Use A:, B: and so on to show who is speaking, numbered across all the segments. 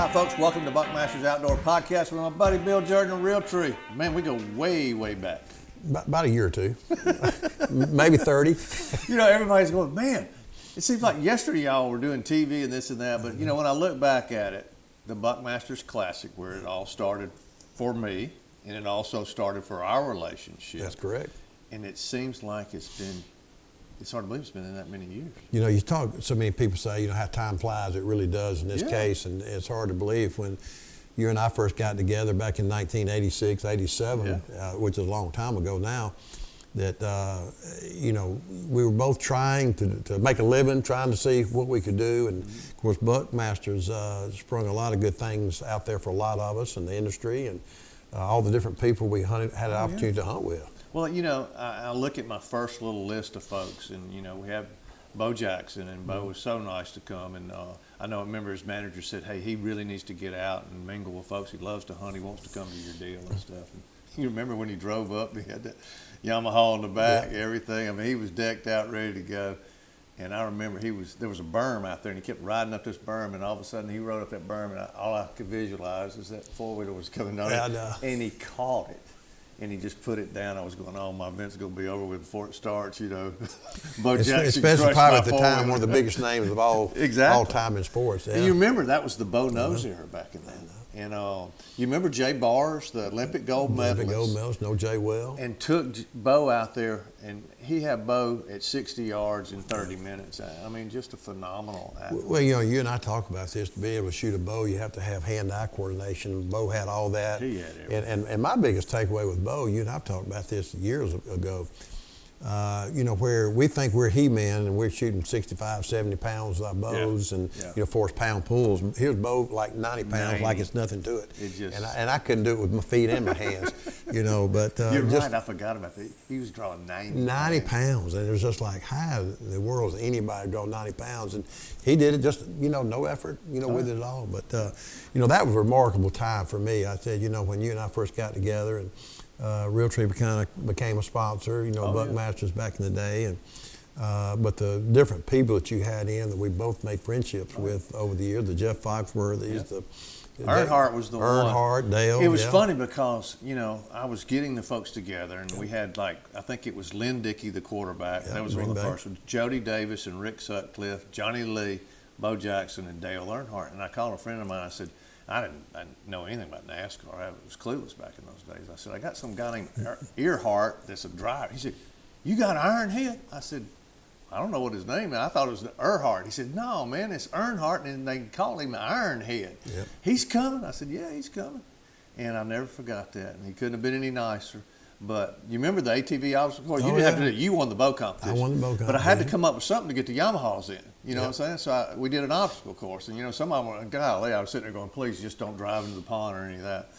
A: Hi, folks. Welcome to Buckmaster's Outdoor Podcast with my buddy Bill Jordan and Realtree. Man, we go way, way back.
B: About a year or two, maybe 30.
A: You know, everybody's going, man, it seems like yesterday y'all were doing TV and this and that. But, you know, when I look back at it, the Buckmaster's Classic, where it all started for me, and it also started for our relationship.
B: That's correct.
A: And it seems like it's hard to believe it's been in that many years.
B: You know, you talk, so many people say, you know, how time flies. It really does in this case. And it's hard to believe when you and I first got together back in 1986, 87, which is a long time ago now, that, you know, we were both trying to make a living, trying to see what we could do. And, of course, Buckmasters sprung a lot of good things out there for a lot of us in the industry and all the different people we had an opportunity to hunt with.
A: Well, you know, I look at my first little list of folks, and, you know, we have Bo Jackson, and Bo was so nice to come. And I remember his manager said, hey, he really needs to get out and mingle with folks. He loves to hunt. He wants to come to your deal and stuff. And you remember when he drove up, he had that Yamaha in the back, everything. I mean, he was decked out, ready to go. And I remember there was a berm out there, and he kept riding up this berm, and all of a sudden he rode up that berm, and all I could visualize is that four-wheeler was coming down, and he caught it. And he just put it down. I was going, oh, my event's going to be over with before it starts, you know. Bo Jackson,
B: especially probably at the time, one of the biggest names of all time in sports. Yeah.
A: And you remember that was the Bo Nose era back in then. And you remember Jay Bars, the Olympic gold medalist.
B: Olympic gold medalist, no Jay Well.
A: And took Bo out there, and he had Bo at 60 yards in 30 minutes. I mean, just a phenomenal athlete.
B: Well, you know, you and I talk about this. To be able to shoot a bow, you have to have hand-eye coordination. Bo had all that.
A: He had everything.
B: And my biggest takeaway with Bo, you and I've talked about this years ago, you know, where we think we're he-men and we're shooting 65, 70 pounds with our bows and, you know, force-pound pulls. Here's Bo like 90 pounds, like it's nothing to it. And I couldn't do it with my feet and my hands, you know. But
A: you're right, I forgot about that. He was drawing 90
B: pounds. And it was just like, how in the world is anybody draw 90 pounds? And he did it just, you know, no effort, you know, with it at all. But, you know, that was a remarkable time for me. I said, you know, when you and I first got together and Realtree kind of became a sponsor, you know, Buckmasters back in the day, and but the different people that you had in that we both made friendships with over the years, the Jeff Foxworthys, the
A: Earnhardt was the one.
B: Earnhardt, Dale.
A: It was funny because, you know, I was getting the folks together, and we had I think it was Lynn Dickey, the quarterback. That was one of the first ones. Jody Davis and Rick Sutcliffe, Johnny Lee, Bo Jackson, and Dale Earnhardt. And I called a friend of mine. I said, I didn't know anything about NASCAR. I was clueless back in those days. I said, I got some guy named Earhart that's a driver. He said, you got Ironhead? I said, I don't know what his name is. I thought it was Earhart. He said, no, man, it's Earnhardt, and they call him Ironhead. Yep. He's coming? I said, yeah, he's coming. And I never forgot that, and he couldn't have been any nicer. But you remember the ATV obstacle course? You didn't have to do it. You won the bow competition.
B: I won the bow competition.
A: But I had to come up with something to get the Yamahas in. You know what I'm saying? So we did an obstacle course. And, you know, some of them, golly, I was sitting there going, please just don't drive into the pond or any of that.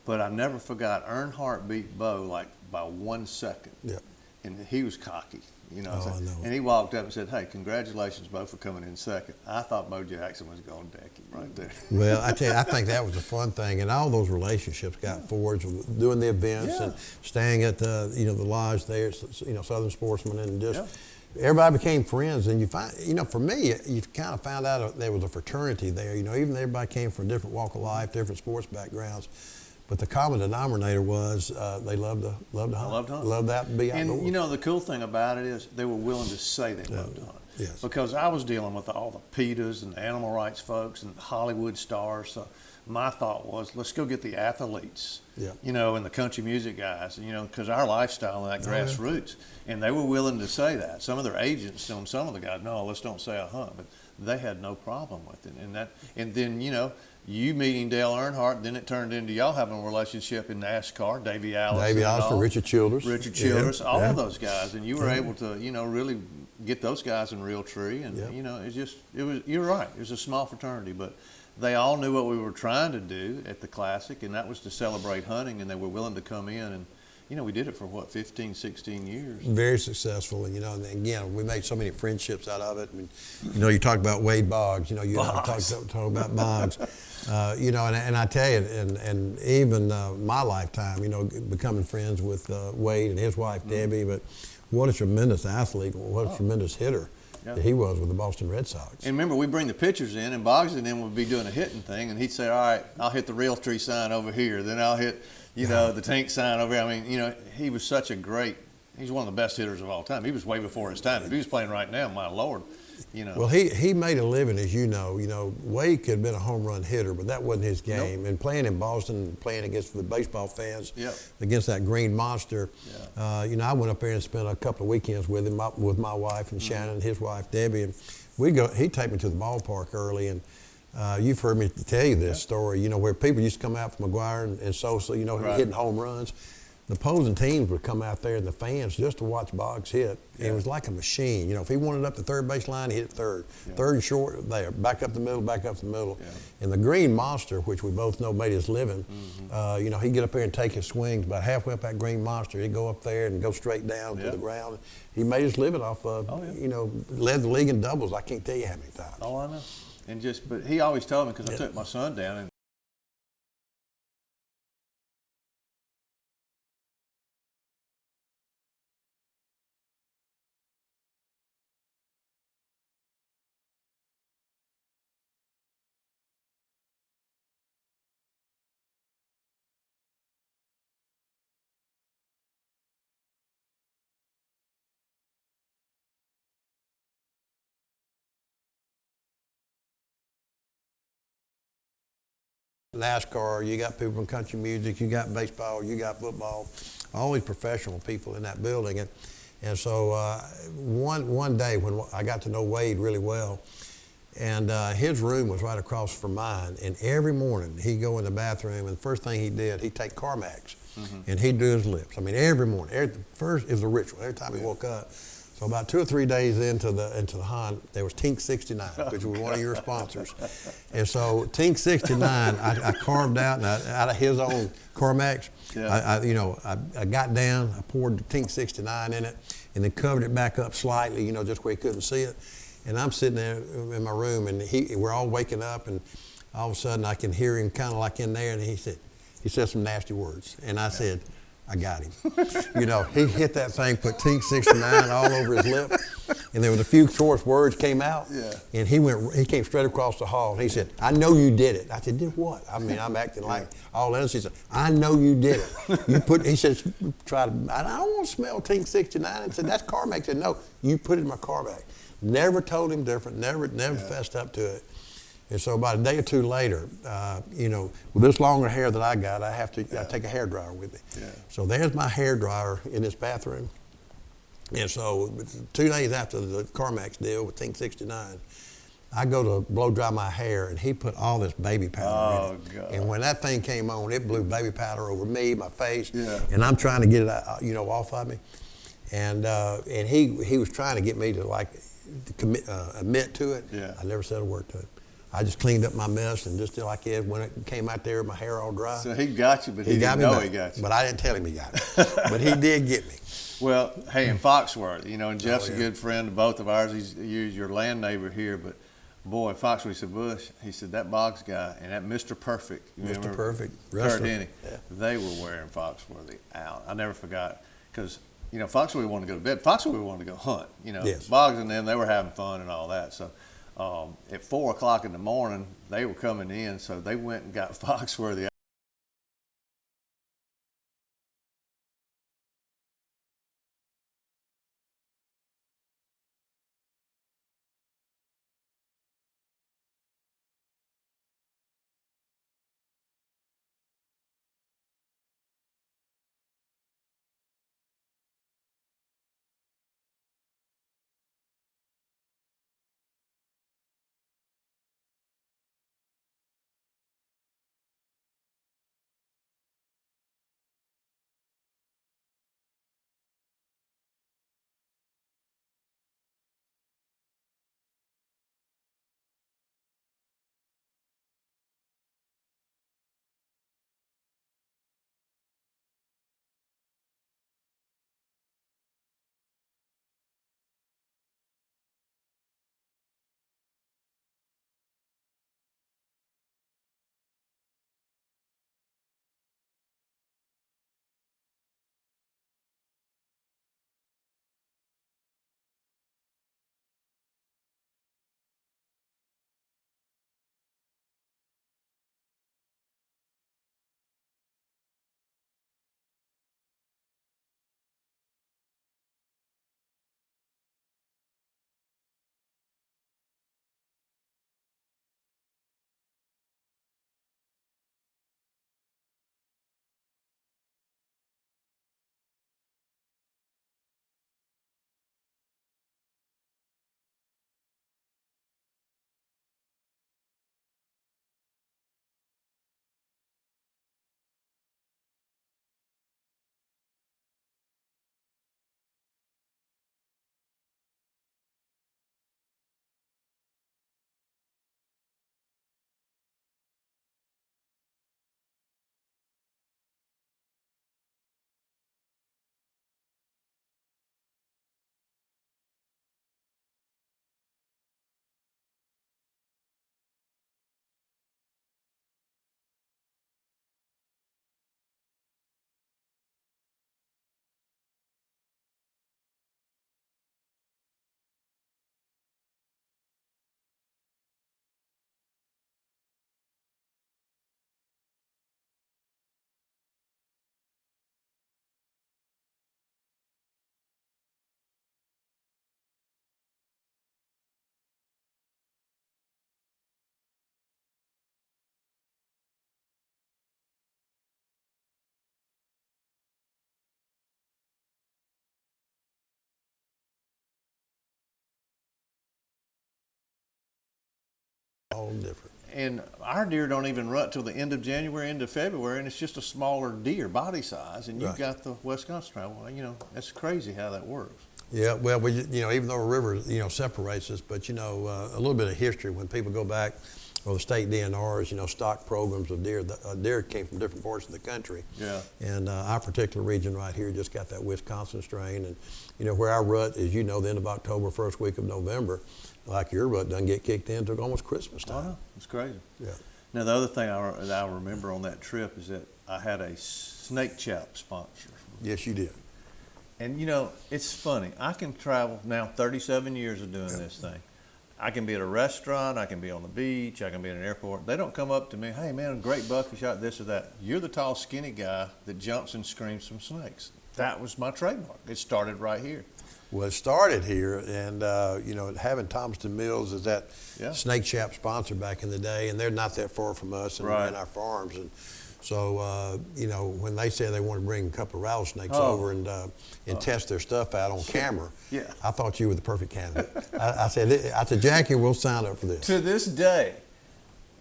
A: But I never forgot Earnhardt beat Bo like by 1 second.
B: Yep.
A: And he was cocky. You know what I'm saying?
B: I know.
A: And he walked up and said, hey, congratulations, Bo, for coming in second. I thought Bo Jackson was going to deck him right there.
B: Well, I tell you, I think that was a fun thing. And all those relationships got forged with doing the events and staying at the, you know, the lodge there, you know, Southern Sportsman, and just everybody became friends. And you find, you know, for me, you kind of found out there was a fraternity there. You know, even though everybody came from a different walk of life, different sports backgrounds. But the common denominator was they loved to hunt.
A: I loved hunting.
B: Loved that and be outdoors.
A: And, you know, the cool thing about it is they were willing to say they loved to hunt.
B: Yes.
A: Because I was dealing with all the PETAs and the animal rights folks and Hollywood stars. So my thought was, let's go get the athletes, you know, and the country music guys, you know, because our lifestyle and that grassroots. And they were willing to say that. Some of their agents on some of the guys, no, let's don't say I hunt. But they had no problem with it. And then, you know, you meeting Dale Earnhardt, then it turned into y'all having a relationship in NASCAR, Davey Allison,
B: Richard Childress,
A: all of those guys. And you were able to, you know, really get those guys in Realtree. And, you know, you're right. It was a small fraternity, but they all knew what we were trying to do at the Classic, and that was to celebrate hunting, and they were willing to come in. And, you know, we did it for, 15, 16 years.
B: Very successful. And, you know, and again, we made so many friendships out of it. I mean, you know, you talk about Wade Boggs. You know, you talk about Boggs. You know, and I tell you, and even my lifetime, you know, becoming friends with Wade and his wife, Debbie. But what a tremendous athlete. What a tremendous hitter.
A: Yeah.
B: that he was with the Boston Red Sox.
A: And remember, we bring the pitchers in, and Boggs and them would be doing a hitting thing, and he'd say, all right, I'll hit the Realtree sign over here. Then I'll hit, the Tank sign over here. I mean, he was such a great – he's one of the best hitters of all time. He was way before his time. If he was playing right now, my Lord,
B: Well, he made a living, as you know. Wade could have been a home run hitter, but that wasn't his game. Nope. And playing in Boston, playing against the baseball fans, against that green monster, I went up there and spent a couple of weekends with him, with my wife and Shannon, his wife Debbie, and he'd take me to the ballpark early, and you've heard me tell you this story, where people used to come out from McGuire and Sosa, hitting home runs. The opposing teams would come out there and the fans just to watch Boggs hit. Yeah. It was like a machine. If he wanted up the third base line, he hit third. Yeah. Third and short, there. Back up the middle, back up the middle. Yeah. And the green monster, which we both know made his living, he'd get up there and take his swings. About halfway up that green monster, he'd go up there and go straight down to the ground. He made his living off of, led the league in doubles. I can't tell you how many times.
A: Oh, I know. But he always told me, because I took my son down, and
B: NASCAR, you got people from country music, you got baseball, you got football, all these professional people in that building. And so one day when I got to know Wade really well, and his room was right across from mine, and every morning he'd go in the bathroom, and the first thing he did, he'd take Carmex, and he'd do his lips. I mean, every morning. First, it was a ritual. Every time he woke up. So about 2 or 3 days into the hunt, there was Tink 69, which was one of your sponsors. And so Tink 69, I carved out, and out of his own Carmex, I got down, I poured the Tink 69 in it, and then covered it back up slightly, just where he couldn't see it. And I'm sitting there in my room, and we're all waking up, and all of a sudden I can hear him kind of like in there, and he said some nasty words. And I said, I got him. He hit that thing, put Tink 69 all over his lip, and there was a few short words came out, and he came straight across the hall, and he said, I know you did it. I said, did what? I mean, I'm acting like all else. He said, I know you did it. He said, I don't want to smell Tink 69. I said, that's Carmex. He said, no, you put it in my car bag. Never told him different, never fessed up to it. And so about a day or two later, with this longer hair that I got, I take a hair dryer with me. Yeah. So there's my hair dryer in this bathroom. And so 2 days after the Carmex deal with Tink 69, I go to blow dry my hair, and he put all this baby powder in it. God. And when that thing came on, it blew baby powder over me, my face, and I'm trying to get it off of me. And he was trying to get me to admit to it. Yeah. I never said a word to him. I just cleaned up my mess and just did like it when it came out there, my hair all dry.
A: So he got you, but he didn't know he got you.
B: But I didn't tell him he got me. But he did get me.
A: Well, hey, in Foxworth, and Jeff's a good friend of both of ours. He's your land neighbor here, but boy, in Foxworth, he said, Bush, he said, that Boggs guy and that Mr. Perfect,
B: Mr. Perfect,
A: Kurt Hennig, they were wearing Foxworthy out. I never forgot, because Foxworthy wanted to go to bed. Foxworthy wanted to go hunt.
B: Yes.
A: Boggs and them, they were having fun and all that. So at 4 o'clock in the morning, they were coming in, so they went and got Foxworthy
B: All different.
A: And our deer don't even rut till the end of January, end of February, and it's just a smaller deer body size. And you've got the Wisconsin trail. Well, you know, that's crazy how that works.
B: Yeah, well, we, you know, even though a river, you know, separates us, but, you know, a little bit of history when people go back, or the state DNRs, you know, stock programs of deer. Deer came from different parts of the country.
A: Yeah.
B: And our particular region right here just got that Wisconsin strain. And, you know, where our rut is, you know, the end of October, first week of November, like your rut doesn't get kicked in until almost Christmas time.
A: I know. It's crazy.
B: Yeah.
A: Now, the other thing I remember on that trip is that I had a snake chap sponsor.
B: Yes, you did.
A: And, you know, it's funny. I can travel now 37 years of doing this thing. I can be at a restaurant, I can be on the beach, I can be at an airport. They don't come up to me, hey, man, great buck, you shot this or that. You're the tall, skinny guy that jumps and screams some snakes. That was my trademark. It started right here.
B: Well, it started here, and, you know, having Thomaston Mills as that snake chap sponsor back in the day, and they're not that far from us and our farms. And so, you know, when they said they wanted to bring a couple of rattlesnakes over and test their stuff out on camera, I thought you were the perfect candidate. I said, Jackie, we'll sign up for this.
A: To this day,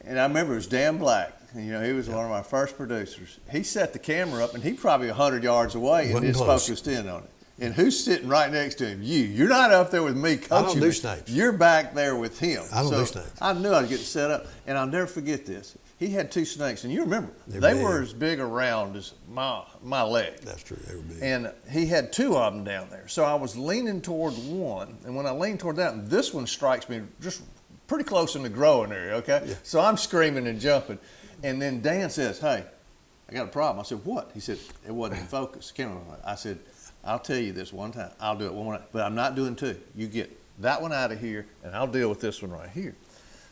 A: and I remember it was Dan Black. You know, he was one of my first producers. He set the camera up, and he probably 100 yards away and just focused in on it. And who's sitting right next to him? You. You're not up there with me coaching.
B: I don't do snakes.
A: You're back there with him.
B: I don't do snakes.
A: I knew I'd get set up, and I'll never forget this. He had two snakes, and you remember, they were as big around as my leg.
B: That's true, they were big.
A: And he had two of them down there. So I was leaning toward one, and when I leaned toward that, this one strikes me just pretty close in the growing area, okay? Yeah. So I'm screaming and jumping. And then Dan says, hey, I got a problem. I said, what? He said, it wasn't in focus. I said, I'll tell you this one time. I'll do it one more time, but I'm not doing two. You get that one out of here, and I'll deal with this one right here.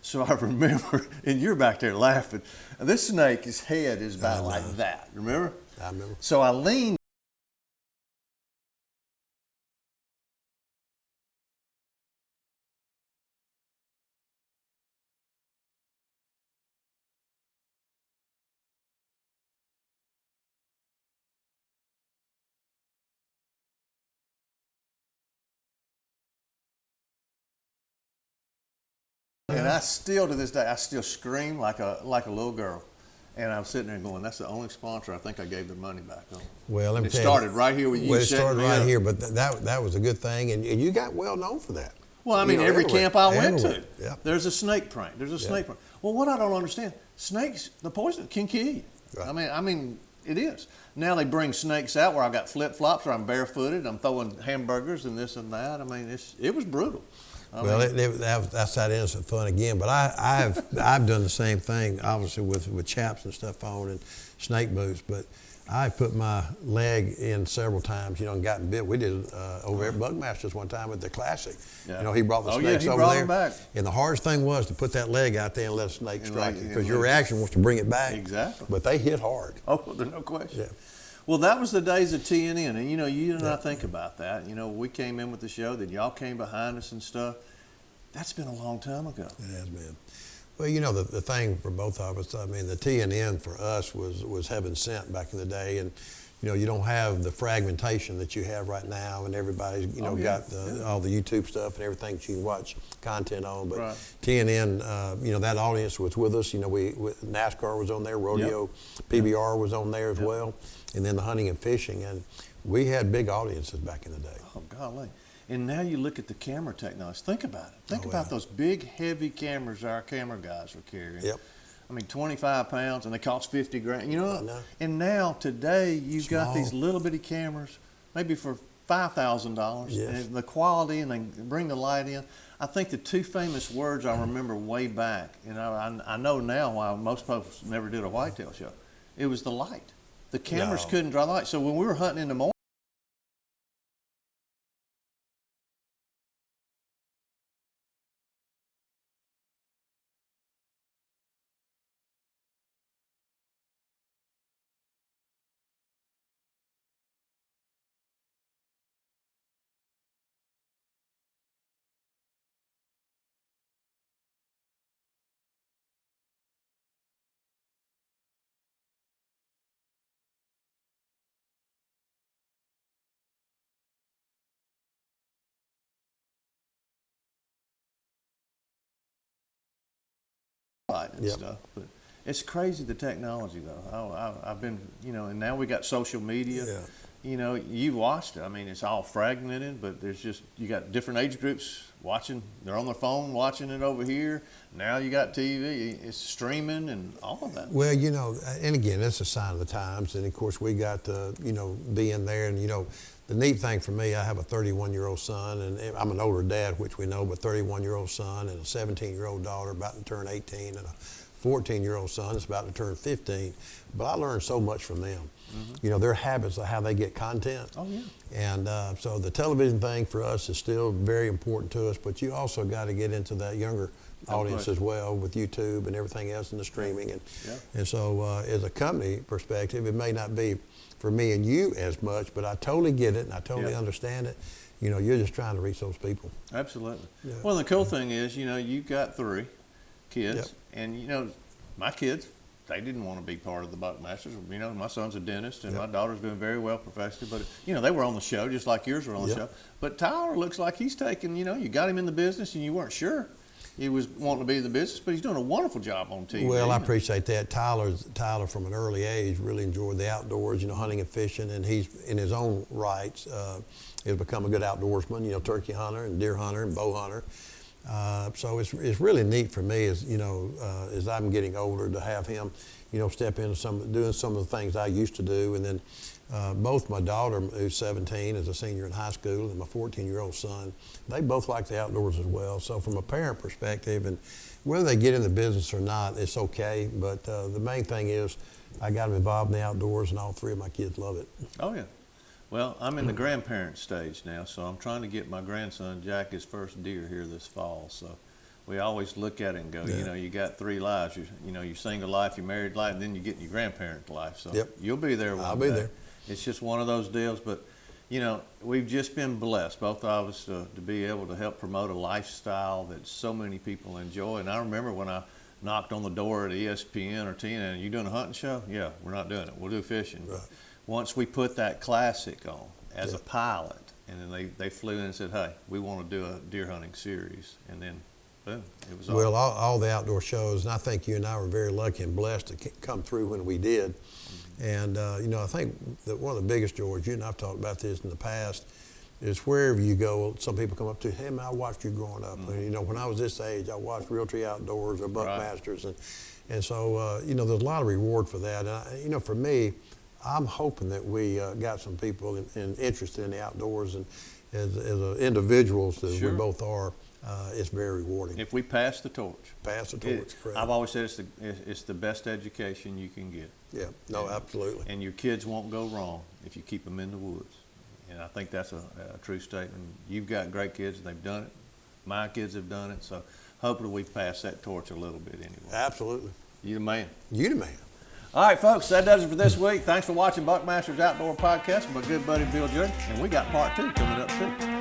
A: So I remember, and you're back there laughing. This snake, his head is about like that. Remember?
B: I remember.
A: So I leaned. And I still, to this day, I still scream like a little girl. And I'm sitting there going, that's the only sponsor I think I gave their money back on.
B: Well, let me
A: tell you. It started right here with you.
B: Well, it started right here, but that was a good thing, and you got well known for that.
A: Well, I mean, every camp I went to, there's a snake prank. There's a snake prank. Well, what I don't understand, snakes, the poison can kill you. Right. I mean, it is. Now they bring snakes out where I got flip-flops, or I'm barefooted, I'm throwing hamburgers and this and that. I mean, it was brutal.
B: That's that innocent fun again. But I've done the same thing, obviously with chaps and stuff on and snake boots. But I put my leg in several times, you know, and gotten bit. We did over at Bugmasters one time at the Classic. Yeah. You know, he brought the snakes over there. Back. And the hardest thing was to put that leg out there and let a snake strike you, because your reaction was to bring it back.
A: Exactly.
B: But they hit hard.
A: Oh, there's no question. Yeah. Well, that was the days of TNN, and you know, you and I think about that. You know, we came in with the show, then y'all came behind us and stuff. That's been a long time ago.
B: It has been. Well, you know, the thing for both of us, I mean, the TNN for us was heaven sent back in the day, and you know, you don't have the fragmentation that you have right now, and everybody's got all the YouTube stuff and everything that you can watch content on. But TNN, you know, that audience was with us. You know, NASCAR was on there, rodeo, PBR was on there as well, and then the hunting and fishing, and we had big audiences back in the day.
A: Oh, golly. And now you look at the camera technology. Think about it. Think about those big, heavy cameras our camera guys are carrying.
B: Yep.
A: I mean, 25 pounds, and they cost 50 grand. You know? And now, today, you've got these little bitty cameras, maybe for $5,000.
B: Yes.
A: And the quality, and they bring the light in. I think the two famous words I remember way back, and I know now why most folks never did a whitetail show. It was the light. The cameras couldn't draw the light. So when we were hunting in the morning, light and stuff. But it's crazy, the technology, though. I've been, and now we got social media.
B: Yeah.
A: You've watched it. I mean, it's all fragmented, but you got different age groups watching. They're on their phone watching it over here. Now you got TV. It's streaming and all of that.
B: Well, and again, that's a sign of the times. And of course, we got to, be in there. And, the neat thing for me, I have a 31-year-old son, and I'm an older dad, which we know, but 31-year-old son and a 17-year-old daughter about to turn 18, and a 14-year-old son is about to turn 15. But I learned so much from them. Mm-hmm. Their habits of how they get content.
A: Oh, yeah.
B: And so the television thing for us is still very important to us, but you also got to get into that younger audience as well with YouTube and everything else and the streaming. And so as a company perspective, it may not be for me and you as much, but I totally get it and I totally understand it. You're just trying to reach those people.
A: Absolutely.
B: Yeah.
A: Well, the cool thing is, you've got 3 kids, and, my kids, they didn't want to be part of the Buckmasters. My son's a dentist, and my daughter's doing very well professionally. But, they were on the show just like yours were on the show. But Tyler looks like he's taking, you got him in the business, and you weren't sure he was wanting to be in the business, but he's doing a wonderful job on TV.
B: Well, I appreciate that. Tyler, from an early age, really enjoyed the outdoors, hunting and fishing, and he's, in his own rights, has become a good outdoorsman, turkey hunter and deer hunter and bow hunter. So it's really neat for me as I'm getting older to have him, step into doing some of the things I used to do. And then both my daughter, who's 17, is a senior in high school, and my 14-year-old son, they both like the outdoors as well. So from a parent perspective, and whether they get in the business or not, it's okay. But the main thing is I got them involved in the outdoors, and all 3 of my kids love it.
A: Oh, yeah. Well, I'm in the grandparent stage now, so I'm trying to get my grandson Jack his first deer here this fall. So we always look at it and go, you got 3 lives. Your single life, your married life, and then you get your grandparent life. So you'll be there one day.
B: I'll be there.
A: It's just one of those deals. But, we've just been blessed, both of us, to be able to help promote a lifestyle that so many people enjoy. And I remember when I knocked on the door at ESPN or TNN, "You doing a hunting show?" "Yeah, we're not doing it. We'll do fishing."
B: Right.
A: Once we put that classic on as a pilot, and then they flew in and said, "Hey, we want to do a deer hunting series," and then boom, it was
B: Well, all the outdoor shows, and I think you and I were very lucky and blessed to come through when we did. And, I think that one of the biggest, George, you and I've talked about this in the past, is wherever you go, some people come up to you, "Hey, man, I watched you growing up." And, when I was this age, I watched Realtree Outdoors or Buckmasters. Right. And so, there's a lot of reward for that. And, for me, I'm hoping that we got some people interested in the outdoors, and as individuals, as we both are, it's very rewarding.
A: If we pass the torch.
B: Pass the torch, correct.
A: I've always said it's the best education you can get.
B: Yeah, no, absolutely.
A: And your kids won't go wrong if you keep them in the woods. And I think that's a true statement. You've got great kids, and they've done it. My kids have done it. So hopefully we pass that torch a little bit anyway.
B: Absolutely.
A: You the man.
B: You the man.
A: All right, folks, that does it for this week. Thanks for watching Buckmasters Outdoor Podcast with my good buddy Bill Jordan. And we got part 2 coming up too.